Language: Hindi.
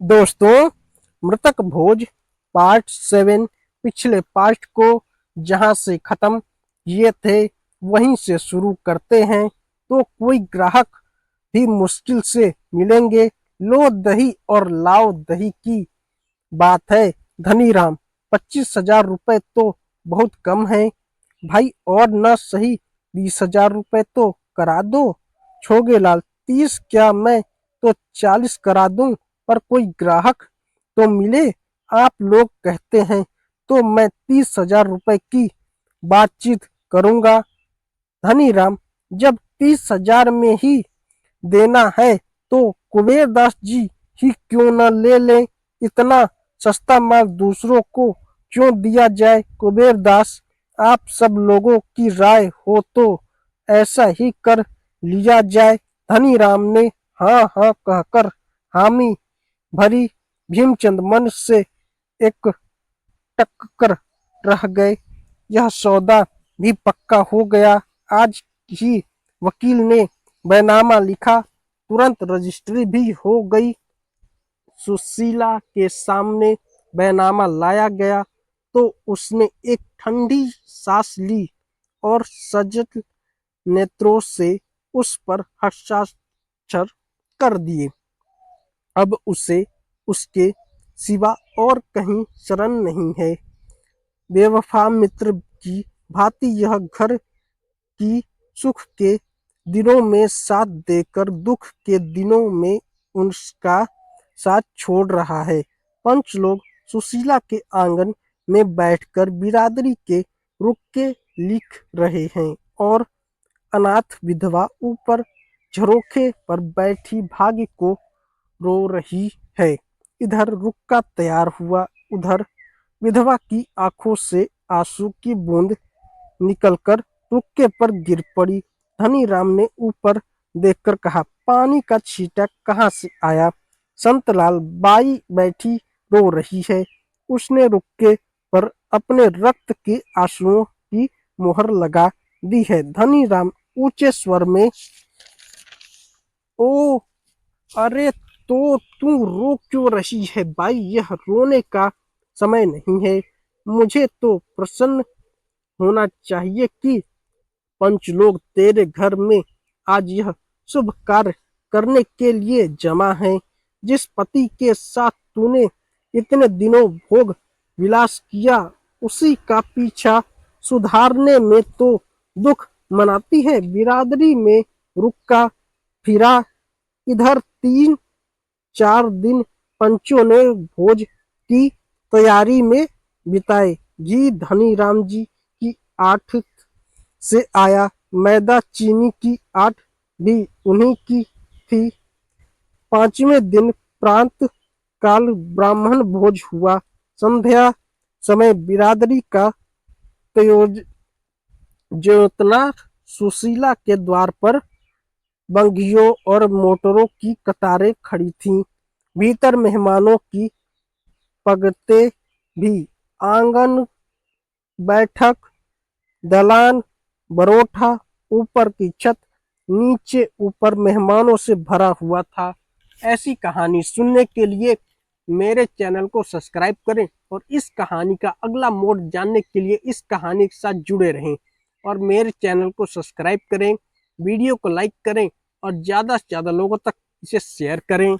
दोस्तों, मृतक भोज पार्ट 7 पिछले पार्ट को जहां से खत्म किए थे वहीं से शुरू करते हैं। तो कोई ग्राहक भी मुश्किल से मिलेंगे। लो दही और लाओ दही की बात है। धनीराम, 25,000 रुपए तो बहुत कम है भाई, और न सही 20,000 रुपए तो करा दो। छोगेलाल, 30 क्या, मैं तो 40 करा दूं, पर कोई ग्राहक तो मिले। आप लोग कहते हैं तो मैं 30,000 रुपए की बातचीत करूंगा। धनीराम, जब 30,000 में ही देना है तो कुबेरदास जी ही क्यों न ले लें। इतना सस्ता माल दूसरों को क्यों दिया जाए। कुबेरदास, आप सब लोगों की राय हो तो ऐसा ही कर लिया जाए। धनीराम ने हाँ हाँ कहकर हामी भरी। भीमचंद मन से एक टक कर रह गए। यह सौदा भी पक्का हो गया। आज ही वकील ने बैनामा लिखा, तुरंत रजिस्ट्री भी हो गई। सुशीला के सामने बैनामा लाया गया तो उसने एक ठंडी सांस ली और सजल नेत्रों से उस पर हस्ताक्षर कर दिए। अब उसे उसके सिवा और कहीं शरण नहीं है। बेवफा मित्र की भांति यह घर की सुख के दिनों में साथ देकर दुख के दिनों में उसका साथ छोड़ रहा है। पंच लोग सुशीला के आंगन में बैठकर बिरादरी के रुक्के लिख रहे हैं और अनाथ विधवा ऊपर झरोखे पर बैठी भाग्य को रो रही है। इधर रुक्का तैयार हुआ, उधर विधवा की आंखों से आंसू की बूंद निकलकर रुक्के पर गिर पड़ी। धनीराम ने ऊपर देखकर कहा, पानी का छींटा कहाँ से आया। संतलाल, बाई बैठी रो रही है। उसने रुक्के पर अपने रक्त के आंसुओं की मोहर लगा दी है। धनीराम ऊंचे स्वर में, ओ अरे, तो तू रो क्यों रही है बाई, यह रोने का समय नहीं है। मुझे तो प्रसन्न होना चाहिए कि पंच लोग तेरे घर में आज यह शुभ कार्य करने के लिए जमा हैं। जिस पति के साथ तूने इतने दिनों भोग विलास किया उसी का पीछा सुधारने में तो दुख मनाती है। बिरादरी में रुक्का फिरा। इधर 3-4 दिन पंचों ने भोज की तैयारी में बिताए। घी धनीराम जी की आठ से आया, मैदा चीनी की आठ भी उन्हीं की थी। 5वें दिन प्रांत काल ब्राह्मण भोज हुआ। संध्या समय बिरादरी का ज्योतना सुशीला के द्वार पर बंगियों और मोटरों की कतारें खड़ी थीं। भीतर मेहमानों की पगते भी। आंगन, बैठक, दलान, बरोठा, ऊपर की छत, नीचे ऊपर मेहमानों से भरा हुआ था। ऐसी कहानी सुनने के लिए मेरे चैनल को सब्सक्राइब करें और इस कहानी का अगला मोड़ जानने के लिए इस कहानी के साथ जुड़े रहें। और मेरे चैनल को सब्सक्राइब करें, वीडियो को लाइक करें और ज़्यादा से ज़्यादा लोगों तक इसे शेयर करें।